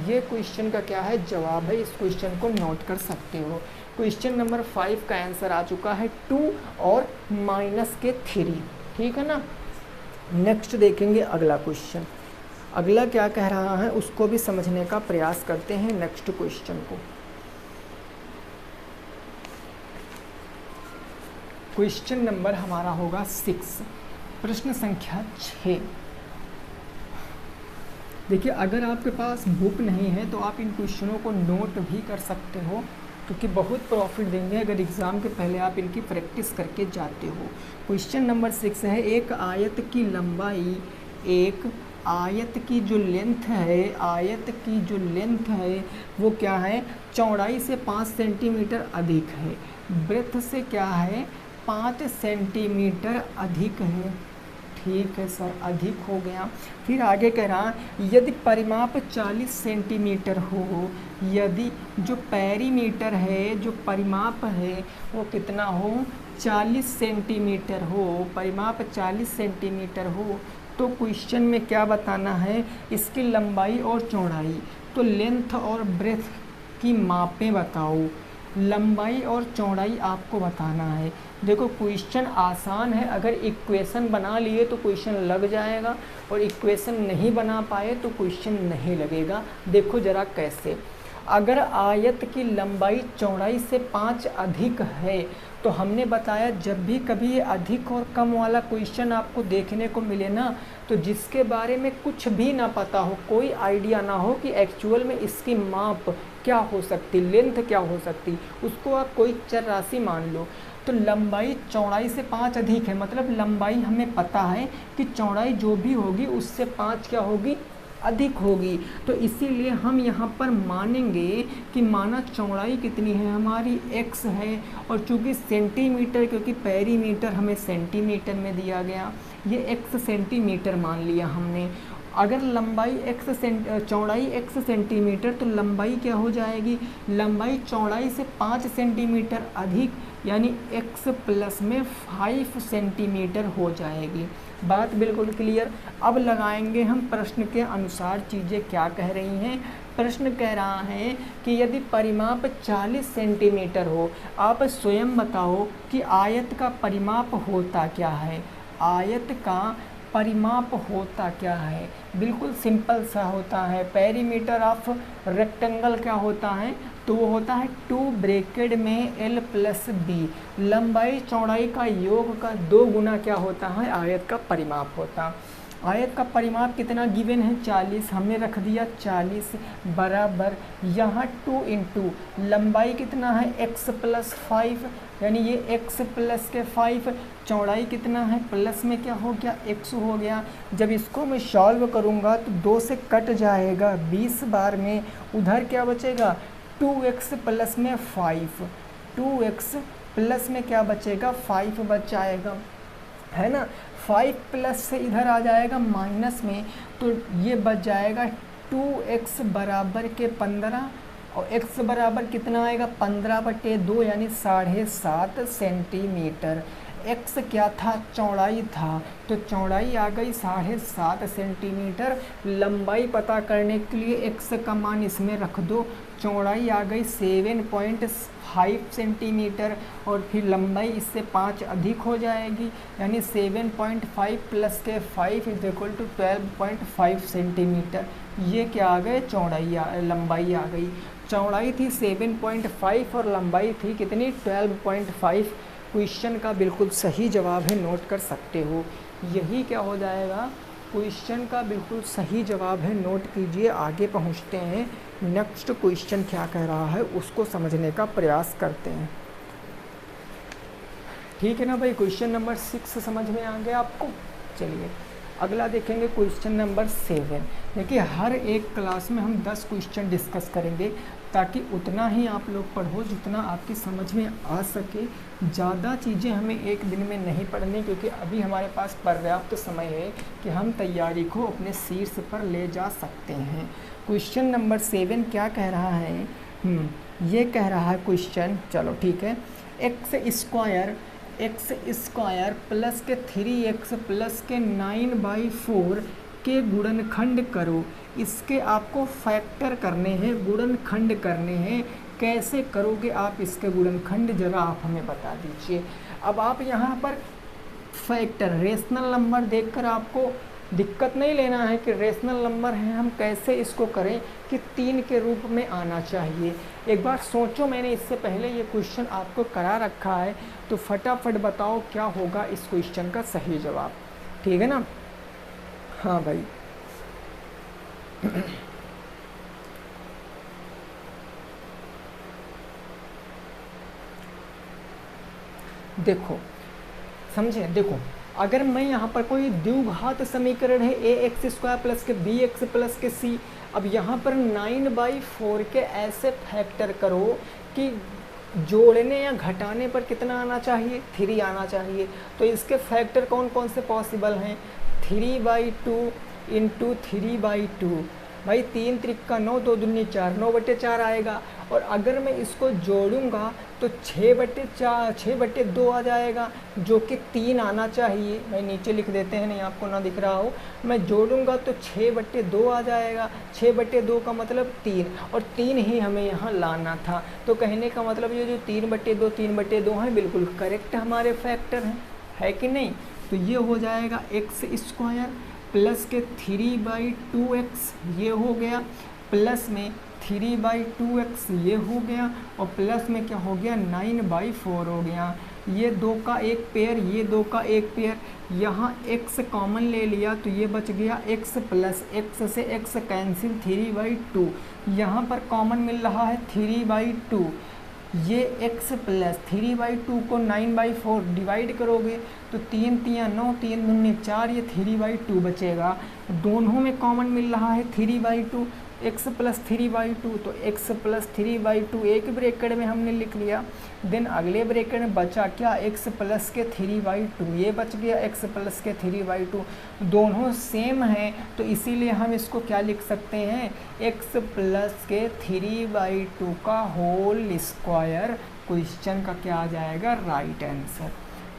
S1: ये क्वेश्चन का क्या है जवाब है। इस क्वेश्चन को नोट कर सकते हो। क्वेश्चन नंबर 5 का आंसर आ चुका है 2 और माइनस के 3, ठीक है ना। नेक्स्ट देखेंगे अगला क्वेश्चन, अगला क्या कह रहा है उसको भी समझने का प्रयास करते हैं नेक्स्ट क्वेश्चन को। क्वेश्चन नंबर हमारा होगा 6, प्रश्न संख्या 6। देखिए, अगर आपके पास बुक नहीं है तो आप इन क्वेश्चनों को नोट भी कर सकते हो, क्योंकि बहुत प्रॉफिट देंगे अगर एग्ज़ाम के पहले आप इनकी प्रैक्टिस करके जाते हो। क्वेश्चन नंबर 6 है, एक आयत की लंबाई, एक आयत की जो लेंथ है, आयत की जो लेंथ है वो क्या है, चौड़ाई से 5 सेंटीमीटर अधिक है, ब्रेथ से क्या है 5 सेंटीमीटर अधिक है। ठीक है सर, अधिक हो गया। फिर आगे कह रहा यदि परिमाप 40 सेंटीमीटर हो, यदि जो पेरीमीटर है, जो परिमाप है वो कितना हो, 40 सेंटीमीटर हो, परिमाप 40 सेंटीमीटर हो, तो क्वेश्चन में क्या बताना है, इसकी लंबाई और चौड़ाई। तो लेंथ और ब्रेथ की मापें बताओ, लंबाई और चौड़ाई आपको बताना है। देखो क्वेश्चन आसान है, अगर इक्वेशन बना लिए तो क्वेश्चन लग जाएगा, और इक्वेशन नहीं बना पाए तो क्वेश्चन नहीं लगेगा। देखो ज़रा कैसे, अगर आयत की लंबाई चौड़ाई से 5 अधिक है, तो हमने बताया जब भी कभी ये अधिक और कम वाला क्वेश्चन आपको देखने को मिले ना, तो जिसके बारे में कुछ भी ना पता हो, कोई आइडिया ना हो कि एक्चुअल में इसकी माप क्या हो सकती, लेंथ क्या हो सकती, उसको आप कोई चर राशि मान लो। तो लंबाई चौड़ाई से 5 अधिक है, मतलब लंबाई हमें पता है कि चौड़ाई जो भी होगी उससे 5 क्या होगी, अधिक होगी। तो इसीलिए हम यहाँ पर मानेंगे कि माना चौड़ाई कितनी है हमारी, x है, और चूँकि सेंटीमीटर, क्योंकि पेरीमीटर हमें सेंटीमीटर में दिया गया, ये x सेंटीमीटर मान लिया हमने। अगर लंबाई चौड़ाई x सेंटीमीटर, तो लंबाई क्या हो जाएगी, लंबाई चौड़ाई से 5 सेंटीमीटर अधिक, यानी x प्लस में 5 सेंटीमीटर हो जाएगी। बात बिल्कुल क्लियर। अब लगाएंगे हम प्रश्न के अनुसार चीज़ें क्या कह रही हैं। प्रश्न कह रहा है कि यदि परिमाप 40 सेंटीमीटर हो, आप स्वयं बताओ कि आयत का परिमाप होता क्या है, आयत का परिमाप होता क्या है। बिल्कुल सिंपल सा होता है, पेरीमीटर ऑफ रेक्टेंगल क्या होता है, तो वो होता है 2 ब्रैकेट में l प्लस बी, लंबाई चौड़ाई का योग का 2 गुना क्या होता है, आयत का परिमाप होता। आयत का परिमाप कितना गिवन है, 40, हमने रख दिया 40 बराबर यहाँ 2 इंटू लंबाई कितना है x प्लस 5, यानी ये x प्लस के 5, चौड़ाई कितना है, प्लस में क्या हो गया, x हो गया। जब इसको मैं सॉल्व करूँगा तो 2 से कट जाएगा 20 बार में, उधर क्या बचेगा 2x प्लस में 5, 2x प्लस में क्या बचेगा 5 बच जाएगा, है ना। 5 प्लस से इधर आ जाएगा माइनस में, तो ये बच जाएगा 2x बराबर के 15, और x बराबर कितना आएगा 15/2, यानी 7.5 सेंटीमीटर। x क्या था, चौड़ाई था, तो चौड़ाई आ गई 7.5 सेंटीमीटर। लंबाई पता करने के लिए x का मान इसमें रख दो, चौड़ाई आ गई 7.5 सेंटीमीटर, और फिर लंबाई इससे 5 अधिक हो जाएगी, यानी 7.5 प्लस के 5 इज इक्वल टू 12.5 सेंटीमीटर। ये क्या आ गए, लंबाई आ गई। चौड़ाई थी 7.5 और लंबाई थी कितनी, 12.5। क्वेश्चन का बिल्कुल सही जवाब है, नोट कर सकते हो। यही क्या हो जाएगा, क्वेश्चन का बिल्कुल सही जवाब है, नोट कीजिए। आगे पहुंचते हैं, नेक्स्ट क्वेश्चन क्या कह रहा है उसको समझने का प्रयास करते हैं। ठीक है ना भाई, क्वेश्चन नंबर 6 समझ में आ गया आपको। चलिए अगला देखेंगे, क्वेश्चन नंबर 7। देखिए हर एक क्लास में हम 10 क्वेश्चन डिस्कस करेंगे, ताकि उतना ही आप लोग पढ़ो जितना आपकी समझ में आ सके। ज़्यादा चीज़ें हमें एक दिन में नहीं पढ़नी, क्योंकि अभी हमारे पास पर्याप्त समय है कि हम तैयारी को अपने शीर्ष पर ले जा सकते हैं। क्वेश्चन नंबर 7 क्या कह रहा है, ये कह रहा है क्वेश्चन, चलो ठीक है, एक्स स्क्वायर प्लस के 3x प्लस के 9/4 के गुणनखंड करो। इसके आपको फैक्टर करने हैं, गुणनखंड करने हैं। कैसे करोगे आप इसके गुणनखंड, ज़रा आप हमें बता दीजिए। अब आप यहाँ पर फैक्टर, रेशनल नंबर देखकर आपको दिक्कत नहीं लेना है कि रेशनल नंबर है, हम कैसे इसको करें कि 3 के रूप में आना चाहिए। एक बार सोचो, मैंने इससे पहले ये क्वेश्चन आपको करा रखा है, तो फटाफट बताओ क्या होगा इस क्वेश्चन का सही जवाब, ठीक है ना। हाँ भाई देखो समझे, देखो अगर मैं यहाँ पर कोई द्विघात समीकरण है ए एक्स स्क्वायर प्लस के बी एक्स प्लस के सी, अब यहाँ पर 9/4 के ऐसे फैक्टर करो कि जोड़ने या घटाने पर कितना आना चाहिए, 3 आना चाहिए। तो इसके फैक्टर कौन कौन से पॉसिबल हैं, 3/2 इंटू 3/2, भाई 3 त्रिक 9, 2 दूनी 4, 9/4 आएगा। और अगर मैं इसको जोड़ूंगा तो 6/2 आ जाएगा, जो कि 3 आना चाहिए। भाई नीचे लिख देते हैं, नहीं आपको ना दिख रहा हो, मैं जोड़ूंगा तो 6/2 आ जाएगा। 6/2 का मतलब 3, और 3 ही हमें यहाँ लाना था। तो कहने का मतलब ये जो 3/2 है बिल्कुल करेक्ट हमारे फैक्टर हैं, है कि नहीं। तो ये हो जाएगा एक्स स्क्वायर प्लस के 3/2x ये हो गया, प्लस में 3/2x ये हो गया, और प्लस में क्या हो गया 9/4 हो गया। ये 2 का एक पेयर, ये 2 का एक पेयर, यहाँ x कॉमन ले लिया तो ये बच गया x प्लस x से x कैंसिल 3/2, यहाँ पर कॉमन मिल रहा है 3/2। ये x प्लस 3/2 को 9/4 डिवाइड करोगे तो 3 3 9, 3 दूनी 4, ये 3/2 बचेगा। दोनों में कॉमन मिल रहा है 3/2, x प्लस 3/2, तो x प्लस 3/2 एक ब्रैकेट में हमने लिख लिया। देन अगले ब्रैकेट में बचा क्या, x प्लस के 3/2, ये बच गया x प्लस के 3/2। दोनों सेम हैं तो इसीलिए हम इसको क्या लिख सकते हैं, x प्लस के 3/2 का होल स्क्वायर। क्वेश्चन का क्या आ जाएगा, राइट आंसर।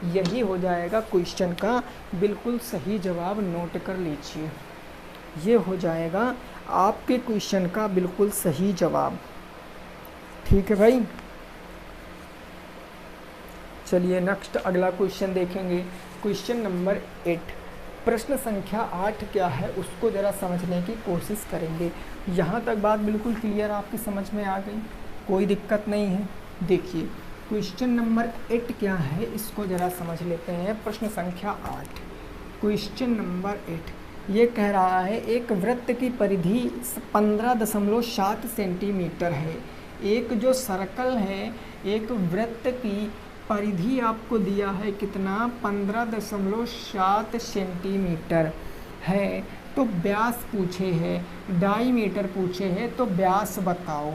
S1: यही हो जाएगा क्वेश्चन का बिल्कुल सही जवाब, नोट कर लीजिए। ये हो जाएगा आपके क्वेश्चन का बिल्कुल सही जवाब, ठीक है भाई। चलिए नेक्स्ट अगला क्वेश्चन देखेंगे, क्वेश्चन नंबर 8। प्रश्न संख्या 8 क्या है उसको ज़रा समझने की कोशिश करेंगे। यहाँ तक बात बिल्कुल क्लियर आपकी समझ में आ गई, कोई दिक्कत नहीं है। देखिए क्वेश्चन नंबर 8 क्या है इसको ज़रा समझ लेते हैं। प्रश्न संख्या 8, क्वेश्चन नंबर 8 ये कह रहा है एक वृत्त की परिधि 15.7 सेंटीमीटर है। एक जो सर्कल है, एक वृत्त की परिधि आपको दिया है कितना, 15.7 सेंटीमीटर है। तो व्यास पूछे है, डायमीटर पूछे है, तो व्यास बताओ।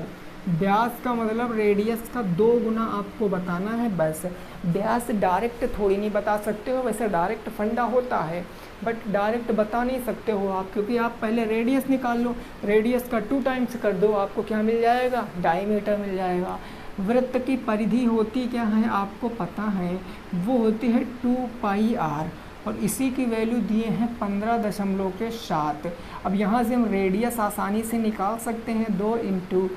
S1: व्यास का मतलब रेडियस का 2 गुना आपको बताना है बस। व्यास डायरेक्ट थोड़ी नहीं बता सकते हो, वैसे डायरेक्ट फंडा होता है बट डायरेक्ट बता नहीं सकते हो आप, क्योंकि आप पहले रेडियस निकाल लो, रेडियस का 2 टाइम्स कर दो, आपको क्या मिल जाएगा, डायमीटर मिल जाएगा। वृत्त की परिधि होती क्या है आपको पता है, वो होती है 2πr, और इसी की वैल्यू दिए हैं 15.7। अब यहाँ से हम रेडियस आसानी से निकाल सकते हैं, 2 इंटू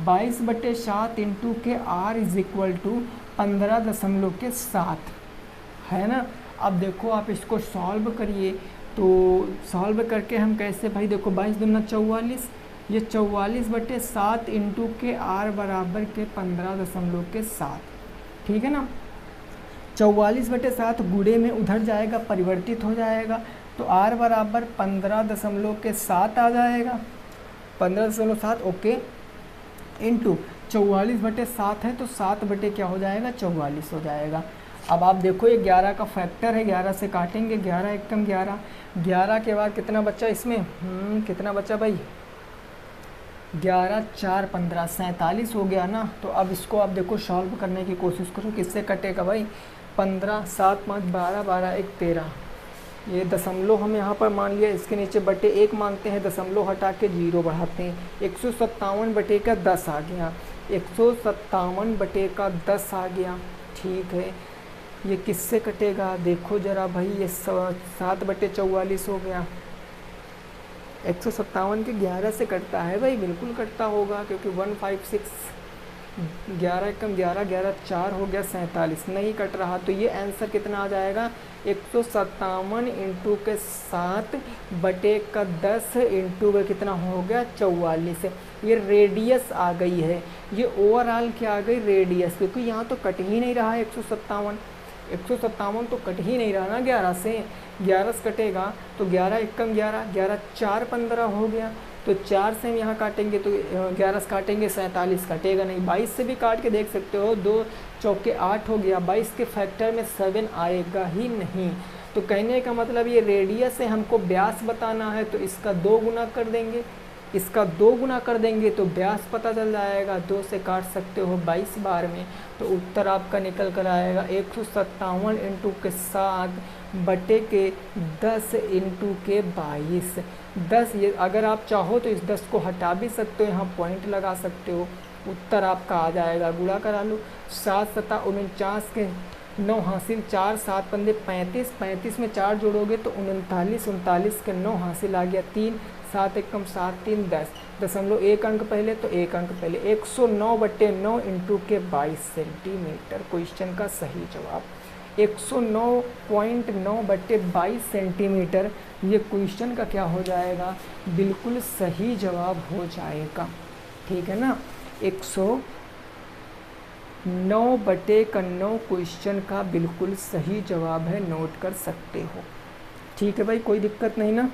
S1: 22/7 इंटू के r इज इक्वल टू 15.7, है ना। अब देखो आप इसको सॉल्व करिए, तो सॉल्व करके हम कैसे, भाई देखो 22 दूना 44, ये 44/7 इंटू के r बराबर के 15.7, ठीक है ना। 44/7 गुणे में उधर जाएगा, परिवर्तित हो जाएगा, तो r बराबर 15.7 आ जाएगा, 15.7 ओके, इंटू 44/7 है तो 7 बटे क्या हो जाएगा, 44 हो जाएगा। अब आप देखो ये 11 का फैक्टर है, 11 से काटेंगे, 11 एकम 11, 11 के बाद कितना बचा इसमें, कितना बचा भाई, 11 4 15 47 हो गया ना। तो अब इसको आप देखो सॉल्व करने की कोशिश करो, किससे कटेगा भाई, 15 7 5 12 12 1 13, ये दशमलव हम यहाँ पर मान लिया, इसके नीचे बटे 1 मानते हैं, दशमलव हटा के 0 बढ़ाते हैं, 157/10 आ गया, 157/10 आ गया, ठीक है। ये किससे कटेगा देखो ज़रा भाई, ये 7/44 हो गया, 157 के 11 से कटता है भाई, बिल्कुल कटता होगा, क्योंकि 156 11 एकम 11, 11 4 हो गया 47, नहीं कट रहा। तो ये आंसर कितना आ जाएगा, 157 इंटू के 7 बटे का 10 इंटू का कितना हो गया 44। ये रेडियस आ गई है, ये ओवरऑल क्या आ गई रेडियस, क्योंकि यहाँ तो कट ही नहीं रहा है 157 तो कट ही नहीं रहा ना 11 से, 11 से कटेगा तो 11 एकम 11, 11 4 15 हो गया। तो 4 से हम यहाँ काटेंगे तो 11 से काटेंगे 47 कटेगा नहीं। 22 से भी काट के देख सकते हो, 2 चौके 8 हो गया, 22 के फैक्टर में 7 आएगा ही नहीं। तो कहने का मतलब ये रेडियस है, हमको व्यास बताना है तो इसका 2 गुना कर देंगे, इसका 2 गुना कर देंगे तो व्यास पता चल जाएगा। 2 से काट सकते हो 22 बार में, तो उत्तर आपका निकल कर आएगा 157 इंटू के 7 बटे के 10 इंटू के 22। 10 ये अगर आप चाहो तो इस 10 को हटा भी सकते हो, यहाँ पॉइंट लगा सकते हो। उत्तर आपका आ जाएगा, गुणा करा लो, 7 7 49 के 9 हासिल, 4 7 पंदे 35, 35 में 4 जोड़ोगे तो 39, 39 के 9 हासिल आ गया 3, 7 एकम 7 3 10, 0.1 अंक पहले तो 1 अंक पहले, 109 बटे 9 इंटू के 22 सेंटीमीटर क्वेश्चन का सही जवाब 109.9 बटे 22 सेंटीमीटर। ये क्वेश्चन का क्या हो जाएगा, बिल्कुल सही जवाब हो जाएगा, ठीक है ना। 109 बटे का 9 क्वेश्चन का बिल्कुल सही जवाब है, नोट कर सकते हो, ठीक है भाई, कोई दिक्कत नहीं ना।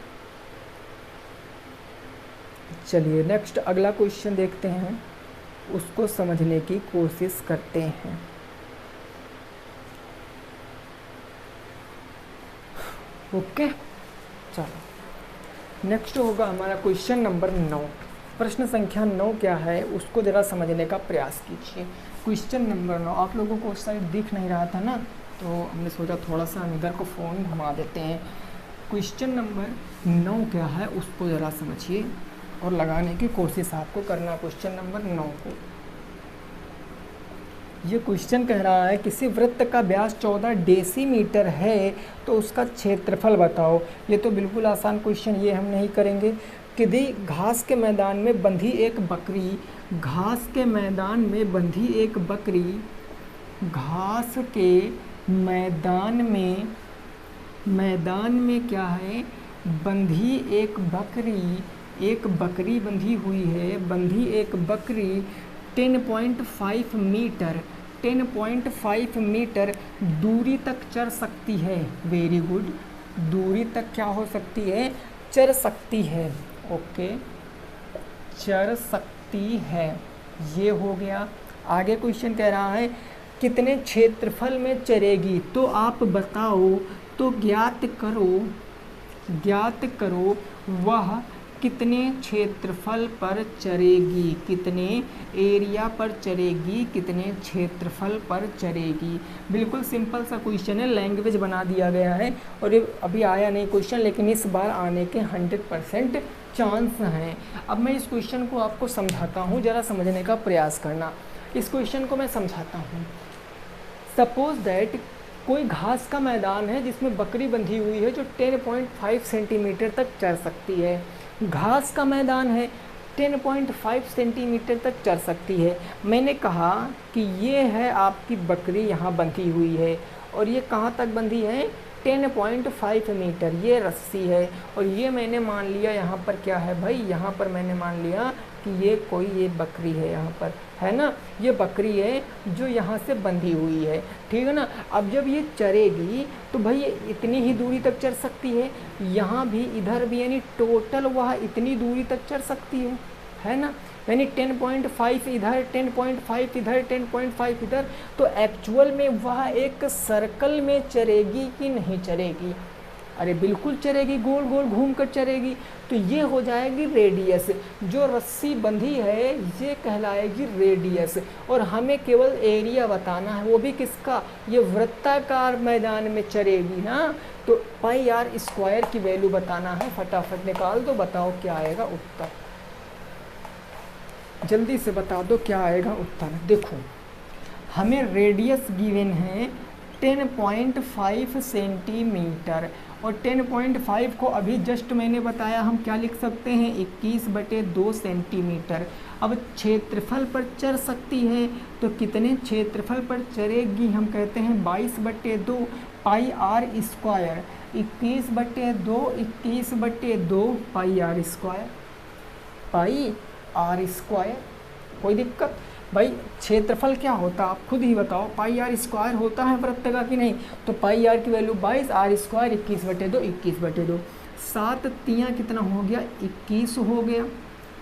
S1: चलिए नेक्स्ट अगला क्वेश्चन देखते हैं, उसको समझने की कोशिश करते हैं। ओके चलो नेक्स्ट होगा हमारा क्वेश्चन नंबर 9। प्रश्न संख्या 9 क्या है उसको ज़रा समझने का प्रयास कीजिए। क्वेश्चन नंबर 9 आप लोगों को उस साइड दिख नहीं रहा था ना, तो हमने सोचा थोड़ा सा हम इधर को फ़ोन घुमा देते हैं। क्वेश्चन नंबर 9 क्या है उसको ज़रा समझिए और लगाने की कोशिश आपको करना। क्वेश्चन नंबर 9 को ये क्वेश्चन कह रहा है किसी वृत्त का व्यास 14 डेसीमीटर है तो उसका क्षेत्रफल बताओ। ये तो बिल्कुल आसान क्वेश्चन, ये हम नहीं करेंगे। कि घास के मैदान में बंधी एक बकरी, घास के मैदान में बंधी एक बकरी, घास के मैदान में क्या है, बंधी एक बकरी बंधी हुई है, बंधी एक बकरी 10.5 मीटर दूरी तक चढ़ सकती है। वेरी गुड, दूरी तक क्या हो सकती है, चढ़ सकती है। ओके चढ़ सकती है, ये हो गया। आगे क्वेश्चन कह रहा है कितने क्षेत्रफल में चरेगी, तो आप बताओ, तो ज्ञात करो वह कितने क्षेत्रफल पर चरेगी, कितने एरिया पर चरेगी, कितने क्षेत्रफल पर चरेगी। बिल्कुल सिंपल सा क्वेश्चन है, लैंग्वेज बना दिया गया है और ये अभी आया नहीं क्वेश्चन, लेकिन इस बार आने के 100% चांस हैं। अब मैं इस क्वेश्चन को आपको समझाता हूँ, ज़रा समझने का प्रयास करना। इस क्वेश्चन को मैं समझाता हूँ। सपोज दैट कोई घास का मैदान है जिसमें बकरी बंधी हुई है जो 10.5 सेंटीमीटर तक चढ़ सकती है। घास का मैदान है, 10.5 सेंटीमीटर तक चढ़ सकती है। मैंने कहा कि ये है आपकी बकरी यहाँ बंधी हुई है और ये कहाँ तक बंधी है, 10.5 मीटर, ये रस्सी है। और ये मैंने मान लिया यहाँ पर क्या है भाई, यहाँ पर मैंने मान लिया कि ये बकरी है, यहाँ पर है ना, ये बकरी है जो यहाँ से बंधी हुई है, ठीक है ना। अब जब ये चरेगी तो भाई ये इतनी ही दूरी तक चढ़ सकती है, यहाँ भी इधर भी, यानी टोटल वह इतनी दूरी तक चढ़ सकती है ना। यानी 10.5 इधर, 10.5 इधर, 10.5 इधर। तो एक्चुअल में वह एक सर्कल में चरेगी कि नहीं चरेगी, अरे बिल्कुल चरेगी, गोल गोल घूम कर चरेगी। तो ये हो जाएगी रेडियस, जो रस्सी बंधी है ये कहलाएगी रेडियस। और हमें केवल एरिया बताना है, वो भी किसका, ये वृत्ताकार मैदान में चरेगी ना। तो पाई आर स्क्वायर की वैल्यू बताना है, फटाफट निकाल दो, बताओ क्या आएगा उत्तर, जल्दी से बता दो क्या आएगा उत्तर। देखो हमें रेडियस गिवन है 10.5 सेंटीमीटर। और 10.5 को अभी जस्ट मैंने बताया हम क्या लिख सकते हैं, 21/2 सेंटीमीटर। अब क्षेत्रफल पर चढ़ सकती है तो कितने क्षेत्रफल पर चढ़ेगी, हम कहते हैं 22/2 pi r square. 21/2 pi r square, pi r square. कोई दिक्कत भाई? क्षेत्रफल क्या होता है आप खुद ही बताओ, पाई आर स्क्वायर होता है वृत्त का कि नहीं? तो पाई आर की वैल्यू 22, आर स्क्वायर 21/2, 21/2। 7 तियाँ कितना हो गया, 21 हो गया।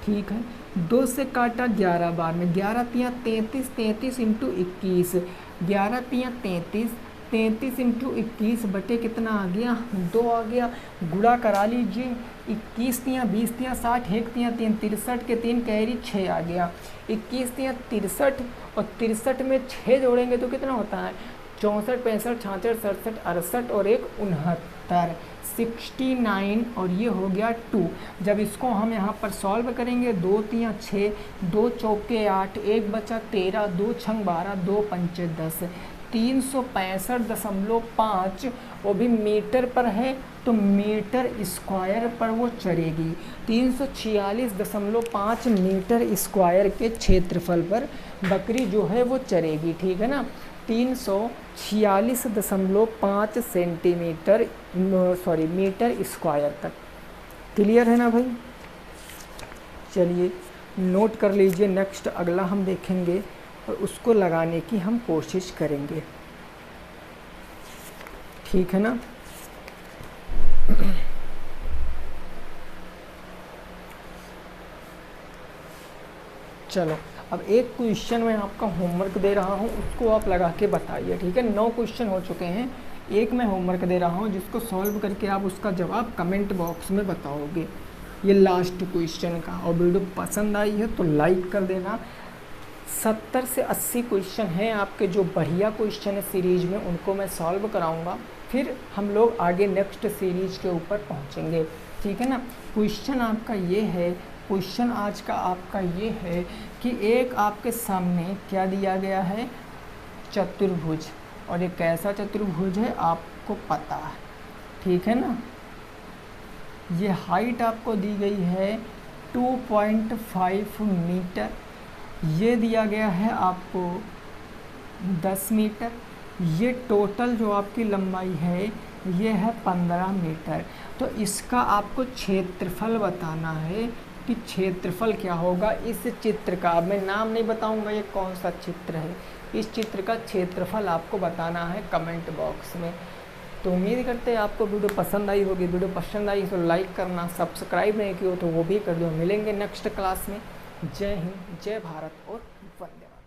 S1: ठीक है, 2 से काटा 11 बार में, 11 तियाँ 33, 33 इंटू 21, 11 तियाँ 33, 33 इंटू 21 बटे कितना आ गया, 2 आ गया। गुणा करा लीजिए, 21 तियाँ 20 तियाँ 60, 1 तियाँ 3, 63 के 3 कैरी 6 आ गया। 21 तियाँ 63 और 63 में 6 जोड़ेंगे तो कितना होता है, 64, 65, 66, 67, 68 और 1 69, 69 और ये हो गया 2। जब इसको हम यहाँ पर सॉल्व करेंगे, 2 तियाँ 6, 2 चौके 8, 1 बचा 13, 2 छंग 12, 2 पंचे 10, 365.5, वो भी मीटर पर है तो मीटर स्क्वायर पर वो चढ़ेगी। 346.5 मीटर स्क्वायर के क्षेत्रफल पर बकरी जो है वो चढ़ेगी। ठीक है ना, 346.5 सेंटीमीटर मीटर स्क्वायर तक। क्लियर है ना भाई? चलिए नोट कर लीजिए, नेक्स्ट अगला हम देखेंगे और उसको लगाने की हम कोशिश करेंगे। ठीक है ना? चलो अब एक क्वेश्चन मैं आपका होमवर्क दे रहा हूँ, उसको आप लगा के बताइए। ठीक है, 9 क्वेश्चन हो चुके हैं, एक मैं होमवर्क दे रहा हूँ जिसको सॉल्व करके आप उसका जवाब कमेंट बॉक्स में बताओगे। ये लास्ट क्वेश्चन का, और वीडियो पसंद आई है तो लाइक कर देना। 70 से 80 क्वेश्चन हैं आपके जो बढ़िया क्वेश्चन है सीरीज में, उनको मैं सॉल्व कराऊंगा, फिर हम लोग आगे नेक्स्ट सीरीज के ऊपर पहुंचेंगे। ठीक है ना? क्वेश्चन आपका ये है, क्वेश्चन आज का आपका ये है कि एक आपके सामने क्या दिया गया है, चतुर्भुज, और ये कैसा चतुर्भुज है आपको पता है। ठीक है ना? ये हाइट आपको दी गई है 2.5 मीटर, ये दिया गया है आपको 10 मीटर, ये टोटल जो आपकी लंबाई है ये है 15 मीटर। तो इसका आपको क्षेत्रफल बताना है कि क्षेत्रफल क्या होगा इस चित्र का। मैं नाम नहीं बताऊंगा ये कौन सा चित्र है, इस चित्र का क्षेत्रफल आपको बताना है कमेंट बॉक्स में। तो उम्मीद करते हैं आपको वीडियो पसंद आई होगी। वीडियो पसंद आई तो लाइक करना, सब्सक्राइब नहीं किया तो वो भी कर दो। मिलेंगे नेक्स्ट क्लास में। जय हिंद, जय भारत और वंदे मातरम।